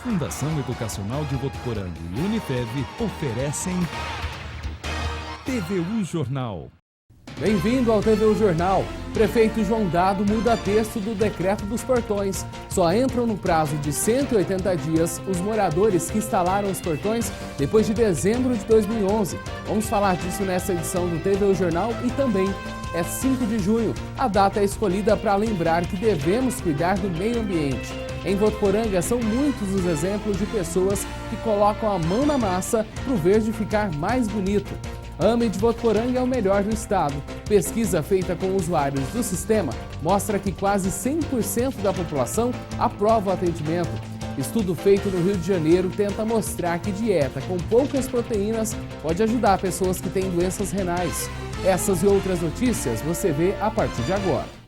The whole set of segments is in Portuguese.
Fundação Educacional de Votuporanga e Unifev oferecem TVU Jornal. Bem-vindo ao TVU Jornal. Prefeito João Dado muda texto do decreto dos portões. Só entram no prazo de 180 dias os moradores que instalaram os portões depois de dezembro de 2011. Vamos falar disso nessa edição do TVU Jornal e também é 5 de junho. A data é escolhida para lembrar que devemos cuidar do meio ambiente. Em Votuporanga são muitos os exemplos de pessoas que colocam a mão na massa para o verde ficar mais bonito. AME de Votuporanga é o melhor do estado. Pesquisa feita com usuários do sistema mostra que quase 100% da população aprova o atendimento. Estudo feito no Rio de Janeiro tenta mostrar que dieta com poucas proteínas pode ajudar pessoas que têm doenças renais. Essas e outras notícias você vê a partir de agora.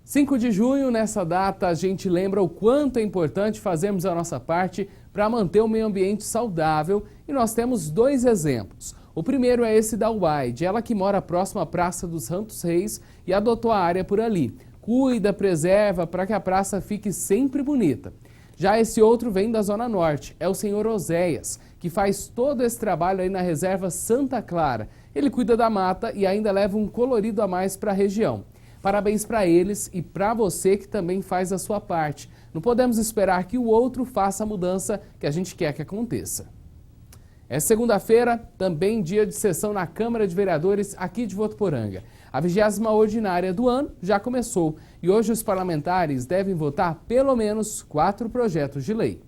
5 de junho, nessa data, a gente lembra o quanto é importante fazermos a nossa parte para manter o meio ambiente saudável e nós temos dois exemplos. O primeiro é esse da Uaide, ela que mora próximo à Praça dos Santos Reis e adotou a área por ali. Cuida, preserva para que a praça fique sempre bonita. Já esse outro vem da Zona Norte, é o senhor Oséias, que faz todo esse trabalho aí na reserva Santa Clara. Ele cuida da mata e ainda leva um colorido a mais para a região. Parabéns para eles e para você que também faz a sua parte. Não podemos esperar que o outro faça a mudança que a gente quer que aconteça. É segunda-feira, também dia de sessão na Câmara de Vereadores aqui de Votuporanga. A 20ª ordinária do ano já começou e hoje os parlamentares devem votar pelo menos 4 projetos de lei.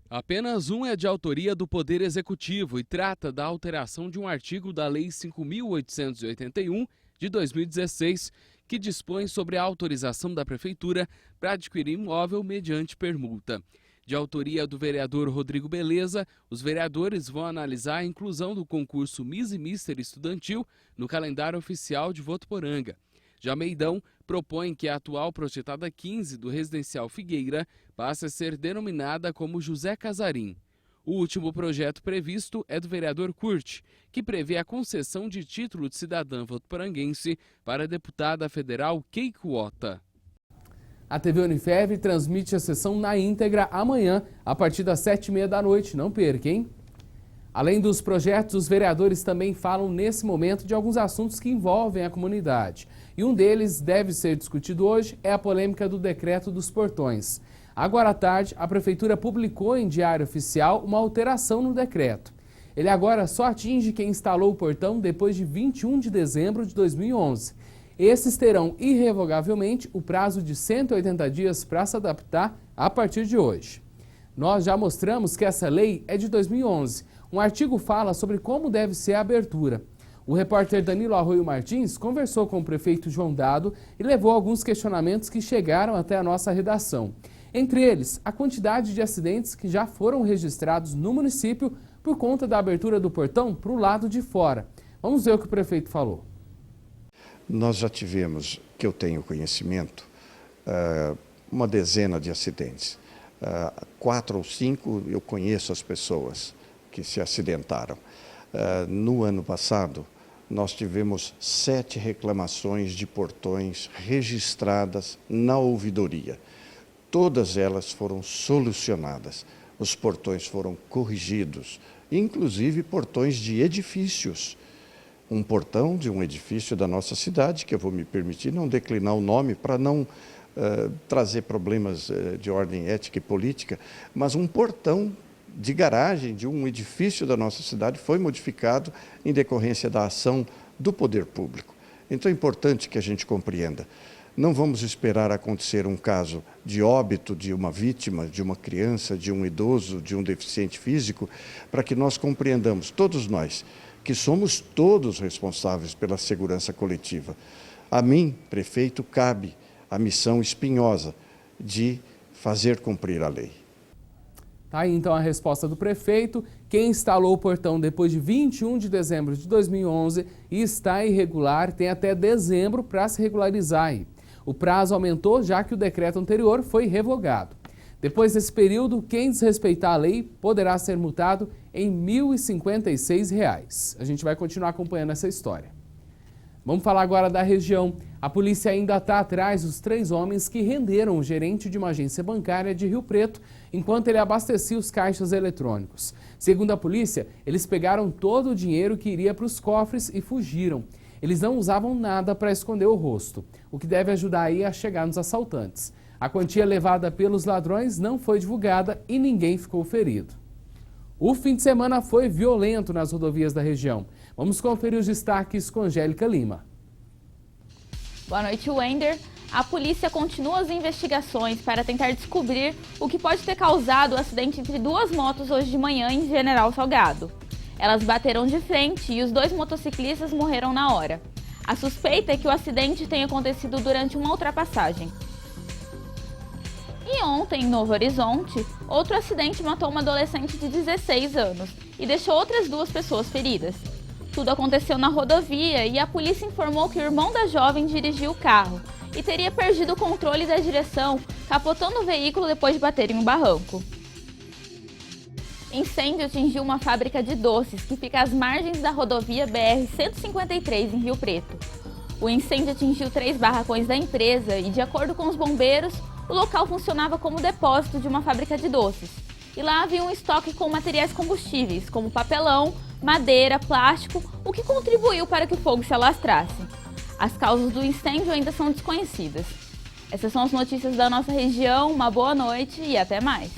Apenas um é de autoria do Poder Executivo e trata da alteração de um artigo da Lei 5.881, de 2016, que dispõe sobre a autorização da Prefeitura para adquirir imóvel mediante permuta. De autoria do vereador Rodrigo Beleza, os vereadores vão analisar a inclusão do concurso Miss e Mister Estudantil no calendário oficial de Votuporanga. Já Meidão propõe que a atual projetada 15 do Residencial Figueira passe a ser denominada como José Casarim. O último projeto previsto é do vereador Curti, que prevê a concessão de título de cidadã votuporanguense para a deputada federal Keiko Ota. A TV Unifev transmite a sessão na íntegra amanhã, a partir das 7h30 da noite. Não perca, hein? Além dos projetos, os vereadores também falam nesse momento de alguns assuntos que envolvem a comunidade. E um deles deve ser discutido hoje é a polêmica do decreto dos portões. Agora à tarde, a Prefeitura publicou em Diário Oficial uma alteração no decreto. Ele agora só atinge quem instalou o portão depois de 21 de dezembro de 2011. Esses terão irrevogavelmente o prazo de 180 dias para se adaptar a partir de hoje. Nós já mostramos que essa lei é de 2011. Um artigo fala sobre como deve ser a abertura. O repórter Danilo Arroio Martins conversou com o prefeito João Dado e levou alguns questionamentos que chegaram até a nossa redação. Entre eles, a quantidade de acidentes que já foram registrados no município por conta da abertura do portão para o lado de fora. Vamos ver o que o prefeito falou. Nós já tivemos, que eu tenho conhecimento, uma dezena de acidentes. 4 ou 5 eu conheço as pessoas que se acidentaram. No ano passado, nós tivemos 7 reclamações de portões registradas na ouvidoria. Todas elas foram solucionadas, os portões foram corrigidos, inclusive portões de edifícios. Um portão de um edifício da nossa cidade, que eu vou me permitir não declinar o nome para não trazer problemas de ordem ética e política, mas um portão de garagem de um edifício da nossa cidade foi modificado em decorrência da ação do poder público. Então é importante que a gente compreenda. Não vamos esperar acontecer um caso de óbito de uma vítima, de uma criança, de um idoso, de um deficiente físico, para que nós compreendamos, todos nós, que somos todos responsáveis pela segurança coletiva. A mim, prefeito, cabe a missão espinhosa de fazer cumprir a lei. Tá aí então a resposta do prefeito. Quem instalou o portão depois de 21 de dezembro de 2011 e está irregular tem até dezembro para se regularizar aí. O prazo aumentou já que o decreto anterior foi revogado. Depois desse período, quem desrespeitar a lei poderá ser multado em R$ 1.056. A gente vai continuar acompanhando essa história. Vamos falar agora da região. A polícia ainda está atrás dos 3 homens que renderam o gerente de uma agência bancária de Rio Preto enquanto ele abastecia os caixas eletrônicos. Segundo a polícia, eles pegaram todo o dinheiro que iria para os cofres e fugiram. Eles não usavam nada para esconder o rosto, o que deve ajudar aí a chegar nos assaltantes. A quantia levada pelos ladrões não foi divulgada e ninguém ficou ferido. O fim de semana foi violento nas rodovias da região. Vamos conferir os destaques com Angélica Lima. Boa noite, Wender. A polícia continua as investigações para tentar descobrir o que pode ter causado o acidente entre 2 motos hoje de manhã em General Salgado. Elas bateram de frente e os 2 motociclistas morreram na hora. A suspeita é que o acidente tenha acontecido durante uma ultrapassagem. E ontem, em Novo Horizonte, outro acidente matou uma adolescente de 16 anos e deixou outras 2 pessoas feridas. Tudo aconteceu na rodovia e a polícia informou que o irmão da jovem dirigiu o carro e teria perdido o controle da direção, capotando o veículo depois de bater em um barranco. Incêndio atingiu uma fábrica de doces que fica às margens da rodovia BR-153 em Rio Preto. O incêndio atingiu 3 barracões da empresa e, de acordo com os bombeiros, o local funcionava como depósito de uma fábrica de doces. E lá havia um estoque com materiais combustíveis, como papelão, madeira, plástico, o que contribuiu para que o fogo se alastrasse. As causas do incêndio ainda são desconhecidas. Essas são as notícias da nossa região. Uma boa noite e até mais.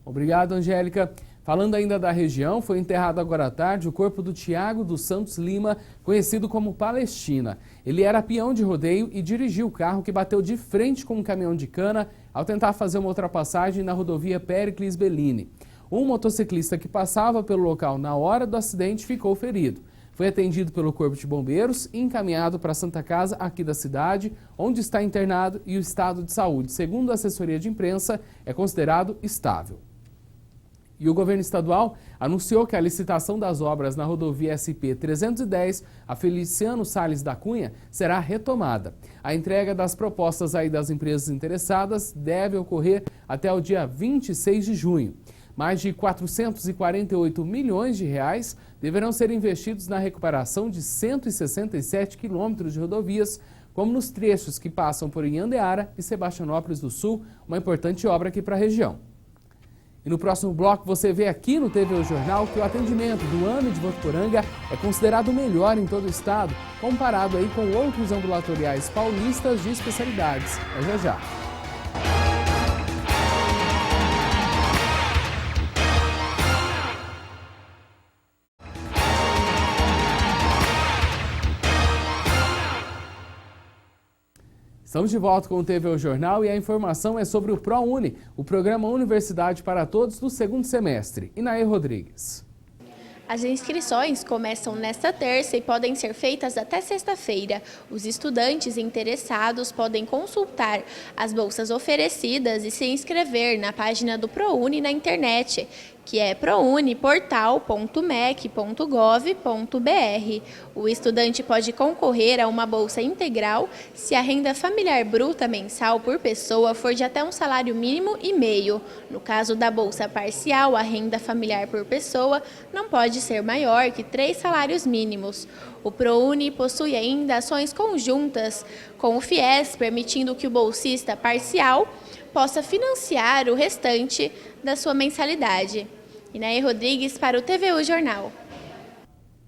Obrigado, Angélica. Falando ainda da região, foi enterrado agora à tarde o corpo do Tiago dos Santos Lima, conhecido como Palestina. Ele era peão de rodeio e dirigiu o carro que bateu de frente com um caminhão de cana ao tentar fazer uma ultrapassagem na rodovia Péricles Bellini. Um motociclista que passava pelo local na hora do acidente ficou ferido. Foi atendido pelo Corpo de Bombeiros e encaminhado para a Santa Casa aqui da cidade, onde está internado, e o estado de saúde, segundo a assessoria de imprensa, é considerado estável. E o governo estadual anunciou que a licitação das obras na rodovia SP-310, a Feliciano Salles da Cunha, será retomada. A entrega das propostas aí das empresas interessadas deve ocorrer até o dia 26 de junho. Mais de 448 milhões de reais deverão ser investidos na recuperação de 167 quilômetros de rodovias, como nos trechos que passam por Inhandeara e Sebastianópolis do Sul, uma importante obra aqui para a região. E no próximo bloco você vê aqui no TV Jornal que o atendimento do AME de Votuporanga é considerado o melhor em todo o estado, comparado aí com outros ambulatoriais paulistas de especialidades. É já já. Estamos de volta com o TV Jornal e a informação é sobre o ProUni, o programa Universidade para Todos do 2º semestre. Inaê Rodrigues. As inscrições começam nesta terça e podem ser feitas até sexta-feira. Os estudantes interessados podem consultar as bolsas oferecidas e se inscrever na página do ProUni na internet, que é prouni.portal.mec.gov.br. O estudante pode concorrer a uma bolsa integral se a renda familiar bruta mensal por pessoa for de até um salário mínimo e meio. No caso da bolsa parcial, a renda familiar por pessoa não pode ser maior que 3 salários mínimos. O ProUni possui ainda ações conjuntas com o FIES, permitindo que o bolsista parcial possa financiar o restante da sua mensalidade. Inaê Rodrigues para o TVU Jornal.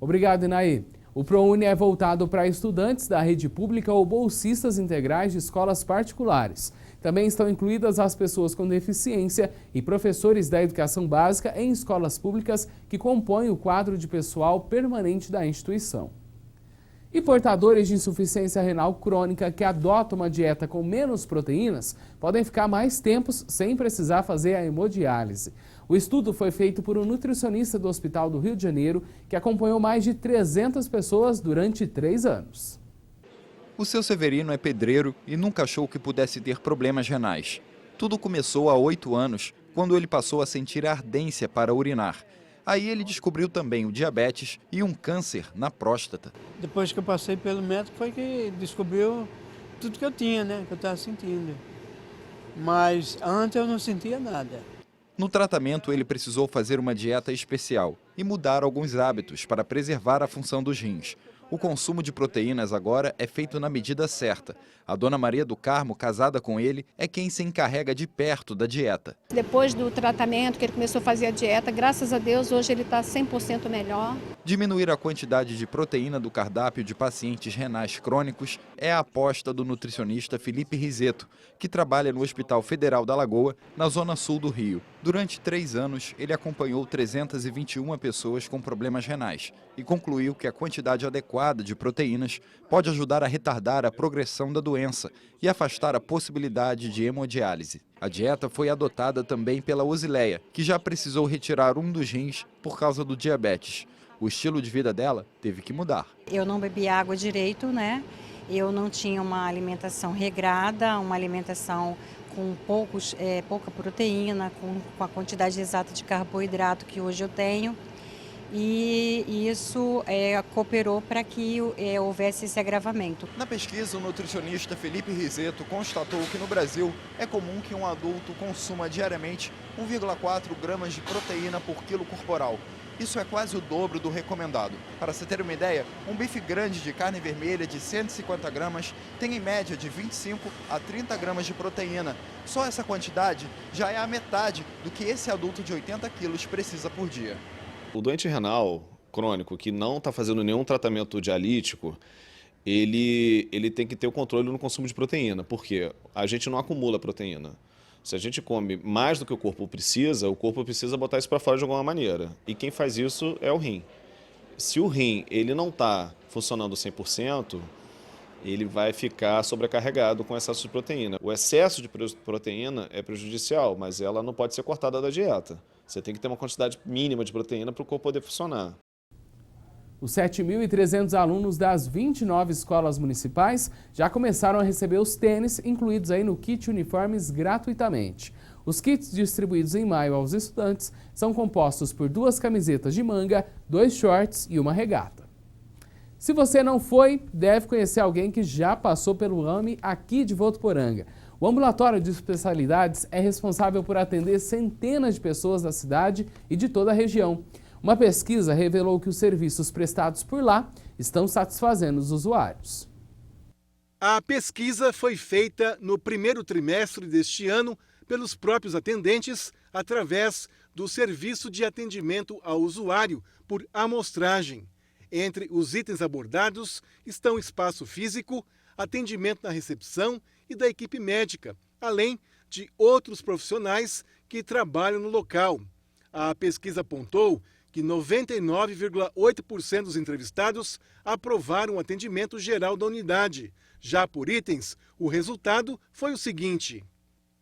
Obrigado, Inaê. O ProUni é voltado para estudantes da rede pública ou bolsistas integrais de escolas particulares. Também estão incluídas as pessoas com deficiência e professores da educação básica em escolas públicas que compõem o quadro de pessoal permanente da instituição. E portadores de insuficiência renal crônica que adotam uma dieta com menos proteínas podem ficar mais tempos sem precisar fazer a hemodiálise. O estudo foi feito por um nutricionista do Hospital do Rio de Janeiro que acompanhou mais de 300 pessoas durante 3 anos. O seu Severino é pedreiro e nunca achou que pudesse ter problemas renais. Tudo começou há 8 anos, quando ele passou a sentir ardência para urinar. Aí ele descobriu também o diabetes e um câncer na próstata. Depois que eu passei pelo médico foi que descobriu tudo que eu tinha, né? Que eu estava sentindo. Mas antes eu não sentia nada. No tratamento, ele precisou fazer uma dieta especial e mudar alguns hábitos para preservar a função dos rins. O consumo de proteínas agora é feito na medida certa. A dona Maria do Carmo, casada com ele, é quem se encarrega de perto da dieta. Depois do tratamento que ele começou a fazer a dieta, graças a Deus, hoje ele está 100% melhor. Diminuir a quantidade de proteína do cardápio de pacientes renais crônicos é a aposta do nutricionista Felipe Riseto, que trabalha no Hospital Federal da Lagoa, na zona sul do Rio. Durante 3 anos, ele acompanhou 321 pessoas com problemas renais e concluiu que a quantidade adequada de proteínas pode ajudar a retardar a progressão da doença e afastar a possibilidade de hemodiálise. A dieta foi adotada também pela Osileia, que já precisou retirar um dos rins por causa do diabetes. O estilo de vida dela teve que mudar. Eu não bebia água direito, né? Eu não tinha uma alimentação regrada, uma alimentação com pouca proteína, com a quantidade exata de carboidrato que hoje eu tenho. E isso cooperou para que houvesse esse agravamento. Na pesquisa, o nutricionista Felipe Riseto constatou que no Brasil é comum que um adulto consuma diariamente 1,4 gramas de proteína por quilo corporal. Isso é quase o dobro do recomendado. Para se ter uma ideia, um bife grande de carne vermelha de 150 gramas tem em média de 25 a 30 gramas de proteína. Só essa quantidade já é a metade do que esse adulto de 80 quilos precisa por dia. O doente renal crônico que não está fazendo nenhum tratamento dialítico, ele tem que ter o controle no consumo de proteína, porque a gente não acumula proteína. Se a gente come mais do que o corpo precisa botar isso para fora de alguma maneira. E quem faz isso é o rim. Se o rim ele não está funcionando 100%, ele vai ficar sobrecarregado com excesso de proteína. O excesso de proteína é prejudicial, mas ela não pode ser cortada da dieta. Você tem que ter uma quantidade mínima de proteína para o corpo poder funcionar. Os 7.300 alunos das 29 escolas municipais já começaram a receber os tênis incluídos aí no kit uniformes gratuitamente. Os kits distribuídos em maio aos estudantes são compostos por 2 camisetas de manga, 2 shorts e uma regata. Se você não foi, deve conhecer alguém que já passou pelo AME aqui de Votuporanga. O ambulatório de especialidades é responsável por atender centenas de pessoas da cidade e de toda a região. Uma pesquisa revelou que os serviços prestados por lá estão satisfazendo os usuários. A pesquisa foi feita no primeiro trimestre deste ano pelos próprios atendentes através do Serviço de Atendimento ao Usuário por amostragem. Entre os itens abordados estão espaço físico, atendimento na recepção e da equipe médica, além de outros profissionais que trabalham no local. A pesquisa apontou que 99,8% dos entrevistados aprovaram o atendimento geral da unidade. Já por itens, o resultado foi o seguinte: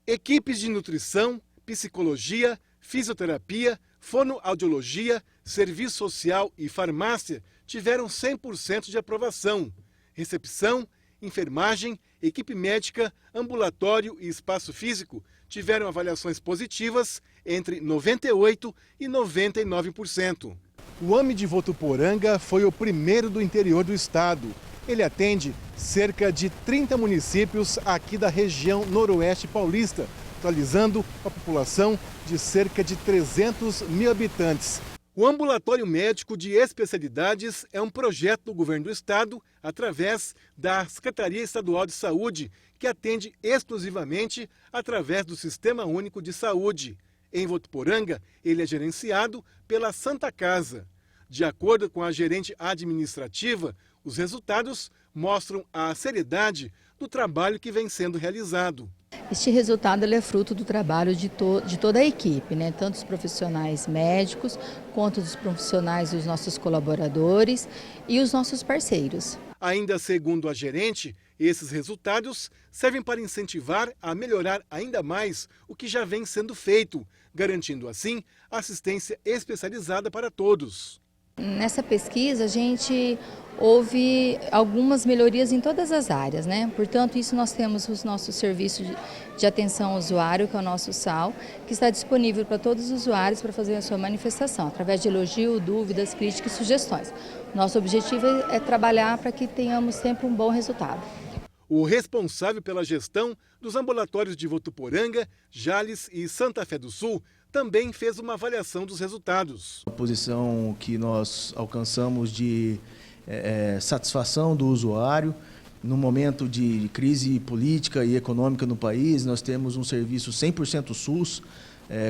equipes de nutrição, psicologia, fisioterapia, fonoaudiologia, serviço social e farmácia tiveram 100% de aprovação. Recepção, enfermagem, equipe médica, ambulatório e espaço físico tiveram avaliações positivas entre 98% e 99%. O AME de Votuporanga foi o primeiro do interior do estado. Ele atende cerca de 30 municípios aqui da região noroeste paulista, totalizando a população de cerca de 300 mil habitantes. O Ambulatório Médico de Especialidades é um projeto do governo do estado através da Secretaria Estadual de Saúde, que atende exclusivamente através do Sistema Único de Saúde. Em Votuporanga, ele é gerenciado pela Santa Casa. De acordo com a gerente administrativa, os resultados mostram a seriedade do trabalho que vem sendo realizado. Este resultado é fruto do trabalho de toda a equipe, né? Tanto os profissionais médicos, quanto dos profissionais dos nossos colaboradores e os nossos parceiros. Ainda segundo a gerente, esses resultados servem para incentivar a melhorar ainda mais o que já vem sendo feito, garantindo assim assistência especializada para todos. Nessa pesquisa, a gente houve algumas melhorias em todas as áreas, né? Portanto, isso nós temos os nossos serviços de atenção ao usuário, que é o nosso SAL, que está disponível para todos os usuários para fazer a sua manifestação, através de elogio, dúvidas, críticas e sugestões. Nosso objetivo é trabalhar para que tenhamos sempre um bom resultado. O responsável pela gestão dos ambulatórios de Votuporanga, Jales e Santa Fé do Sul também fez uma avaliação dos resultados. A posição que nós alcançamos de satisfação do usuário. No momento de crise política e econômica no país, nós temos um serviço 100% SUS,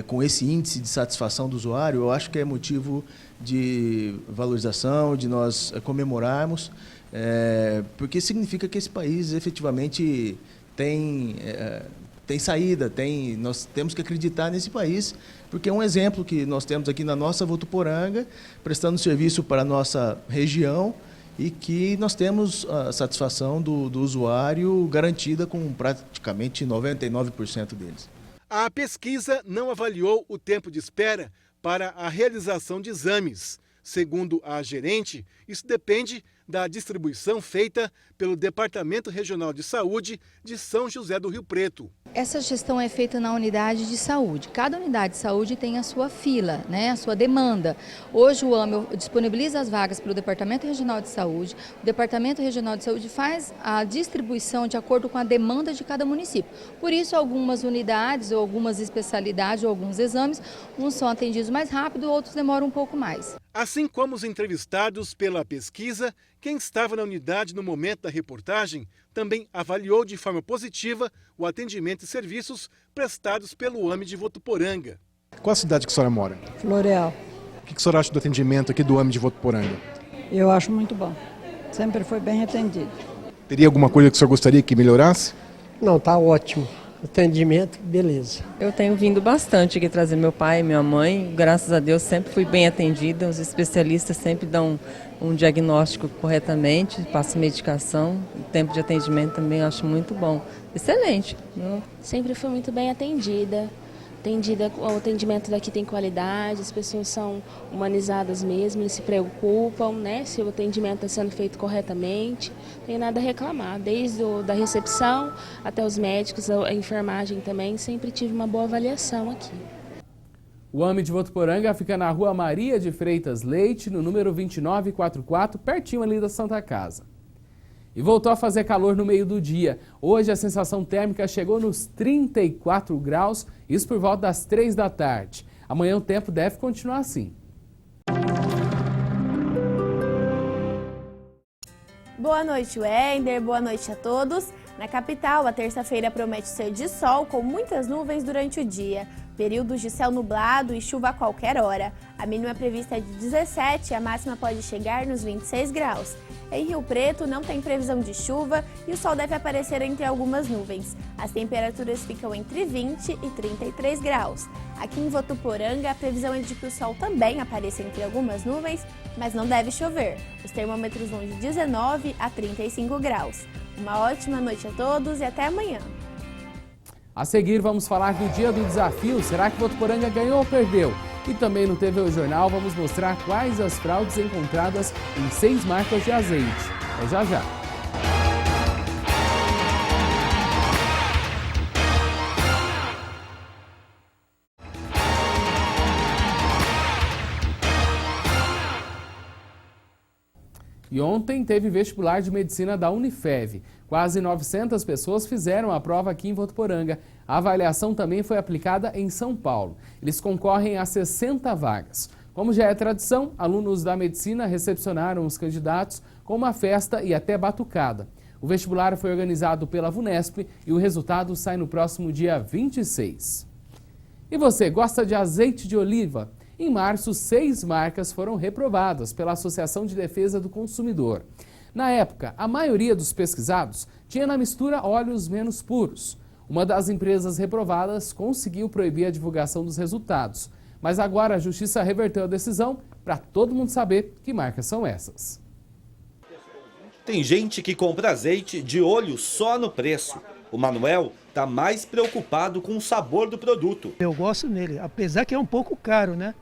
com esse índice de satisfação do usuário. Eu acho que é motivo de valorização, de nós comemorarmos, porque significa que esse país efetivamente tem saída, nós temos que acreditar nesse país, porque é um exemplo que nós temos aqui na nossa Votuporanga, prestando serviço para a nossa região, e que nós temos a satisfação do usuário garantida com praticamente 99% deles. A pesquisa não avaliou o tempo de espera para a realização de exames. Segundo a gerente, isso depende da distribuição feita pelo Departamento Regional de Saúde de São José do Rio Preto. Essa gestão é feita na unidade de saúde. Cada unidade de saúde tem a sua fila, né, a sua demanda. Hoje o AMEL disponibiliza as vagas para o Departamento Regional de Saúde. O Departamento Regional de Saúde faz a distribuição de acordo com a demanda de cada município. Por isso, algumas unidades ou algumas especialidades ou alguns exames, uns são atendidos mais rápido, outros demoram um pouco mais. Assim como os entrevistados pela pesquisa, quem estava na unidade no momento da reportagem também avaliou de forma positiva o atendimento e serviços prestados pelo AME de Votuporanga. Qual a cidade que a senhora mora? Floreal. O que a senhora acha do atendimento aqui do AME de Votuporanga? Eu acho muito bom. Sempre foi bem atendido. Teria alguma coisa que a senhora gostaria que melhorasse? Não, tá ótimo. Atendimento, beleza. Eu tenho vindo bastante aqui trazer meu pai e minha mãe. Graças a Deus sempre fui bem atendida. Os especialistas sempre dão um diagnóstico corretamente, passam medicação. O tempo de atendimento também eu acho muito bom. Excelente. Sempre fui muito bem atendida. O atendimento daqui tem qualidade, as pessoas são humanizadas mesmo, eles se preocupam, né, se o atendimento está sendo feito corretamente, não tem nada a reclamar, desde da recepção até os médicos, a enfermagem também, sempre tive uma boa avaliação aqui. O AME de Votuporanga fica na rua Maria de Freitas Leite, no número 2944, pertinho ali da Santa Casa. E voltou a fazer calor no meio do dia. Hoje a sensação térmica chegou nos 34 graus, isso por volta das 3 da tarde. Amanhã o tempo deve continuar assim. Boa noite, Wender. Boa noite a todos. Na capital, a terça-feira promete ser de sol, com muitas nuvens durante o dia. Períodos de céu nublado e chuva a qualquer hora. A mínima prevista é de 17 e a máxima pode chegar nos 26 graus. Em Rio Preto não tem previsão de chuva e o sol deve aparecer entre algumas nuvens. As temperaturas ficam entre 20 e 33 graus. Aqui em Votuporanga, a previsão é de que o sol também apareça entre algumas nuvens, mas não deve chover. Os termômetros vão de 19 a 35 graus. Uma ótima noite a todos e até amanhã. A seguir vamos falar do dia do desafio. Será que Votuporanga ganhou ou perdeu? E também no TV Jornal vamos mostrar quais as fraudes encontradas em 6 marcas de azeite. É já já. E ontem teve vestibular de medicina da Unifev. Quase 900 pessoas fizeram a prova aqui em Votuporanga. A avaliação também foi aplicada em São Paulo. Eles concorrem a 60 vagas. Como já é tradição, alunos da medicina recepcionaram os candidatos com uma festa e até batucada. O vestibular foi organizado pela VUNESP e o resultado sai no próximo dia 26. E você, gosta de azeite de oliva? Em março, 6 marcas foram reprovadas pela Associação de Defesa do Consumidor. Na época, a maioria dos pesquisados tinha na mistura óleos menos puros. Uma das empresas reprovadas conseguiu proibir a divulgação dos resultados. Mas agora a Justiça reverteu a decisão para todo mundo saber que marcas são essas. Tem gente que compra azeite de olho só no preço. O Manuel está mais preocupado com o sabor do produto. Eu gosto nele, apesar que é um pouco caro, né?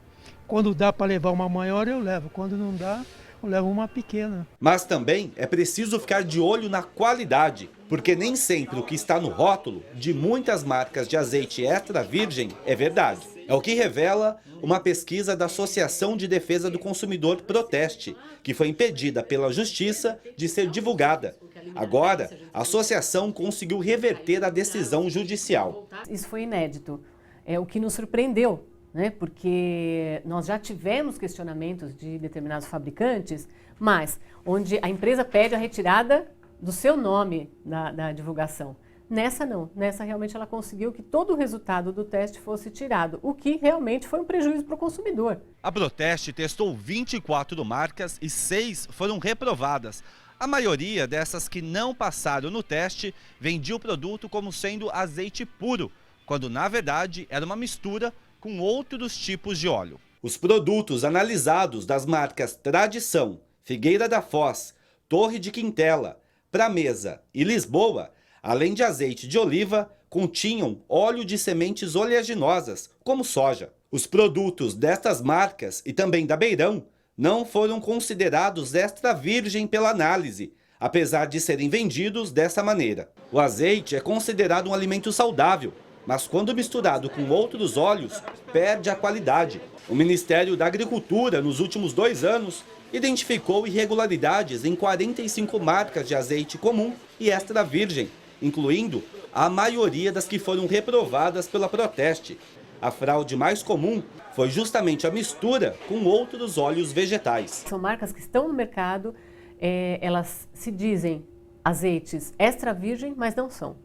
Quando dá para levar uma maior, eu levo. Quando não dá, eu levo uma pequena. Mas também é preciso ficar de olho na qualidade, porque nem sempre o que está no rótulo de muitas marcas de azeite extra virgem é verdade. É o que revela uma pesquisa da Associação de Defesa do Consumidor Proteste, que foi impedida pela Justiça de ser divulgada. Agora, a associação conseguiu reverter a decisão judicial. Isso foi inédito, é o que nos surpreendeu, né? Porque nós já tivemos questionamentos de determinados fabricantes, mas onde a empresa pede a retirada do seu nome da divulgação. Nessa não, nessa realmente ela conseguiu que todo o resultado do teste fosse tirado, o que realmente foi um prejuízo para o consumidor. A Proteste testou 24 marcas e 6 foram reprovadas. A maioria dessas que não passaram no teste vendia o produto como sendo azeite puro, quando na verdade era uma mistura com outros tipos de óleo. Os produtos analisados das marcas Tradição, Figueira da Foz, Torre de Quintela, Pramesa e Lisboa, além de azeite de oliva, continham óleo de sementes oleaginosas, como soja. Os produtos destas marcas e também da Beirão não foram considerados extra virgem pela análise, apesar de serem vendidos dessa maneira. O azeite é considerado um alimento saudável, mas quando misturado com outros óleos, perde a qualidade. O Ministério da Agricultura, nos últimos 2 anos, identificou irregularidades em 45 marcas de azeite comum e extra virgem, incluindo a maioria das que foram reprovadas pela Proteste. A fraude mais comum foi justamente a mistura com outros óleos vegetais. São marcas que estão no mercado, elas se dizem azeites extra virgem, mas não são.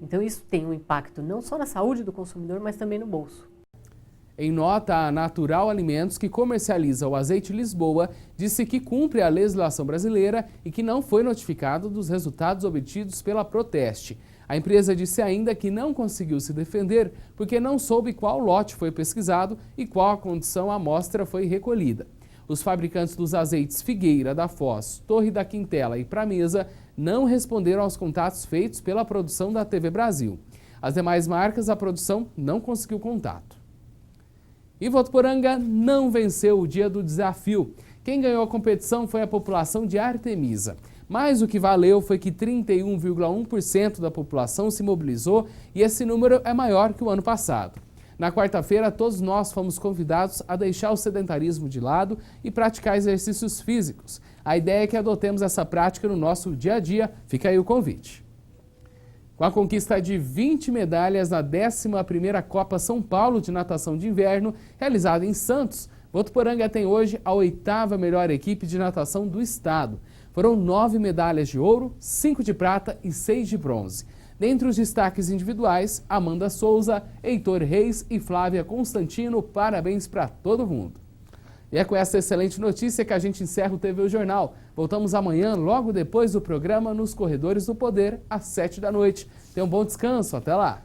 Então isso tem um impacto não só na saúde do consumidor, mas também no bolso. Em nota, a Natural Alimentos, que comercializa o azeite Lisboa, disse que cumpre a legislação brasileira e que não foi notificado dos resultados obtidos pela Proteste. A empresa disse ainda que não conseguiu se defender porque não soube qual lote foi pesquisado e qual a condição a amostra foi recolhida. Os fabricantes dos azeites Figueira da Foz, Torre da Quintela e Pramesa não responderam aos contatos feitos pela produção da TV Brasil. As demais marcas, a produção não conseguiu contato. E Votuporanga não venceu o dia do desafio. Quem ganhou a competição foi a população de Artemisa. Mas o que valeu foi que 31,1% da população se mobilizou e esse número é maior que o ano passado. Na quarta-feira, todos nós fomos convidados a deixar o sedentarismo de lado e praticar exercícios físicos. A ideia é que adotemos essa prática no nosso dia a dia. Fica aí o convite. Com a conquista de 20 medalhas na 11ª Copa São Paulo de Natação de Inverno, realizada em Santos, Votuporanga tem hoje a 8ª melhor equipe de natação do estado. Foram 9 medalhas de ouro, 5 de prata e 6 de bronze. Dentre os destaques individuais, Amanda Souza, Heitor Reis e Flávia Constantino, parabéns para todo mundo. E é com essa excelente notícia que a gente encerra o TV O Jornal. Voltamos amanhã, logo depois do programa Nos Corredores do Poder, às 7 da noite. Tenha um bom descanso, até lá!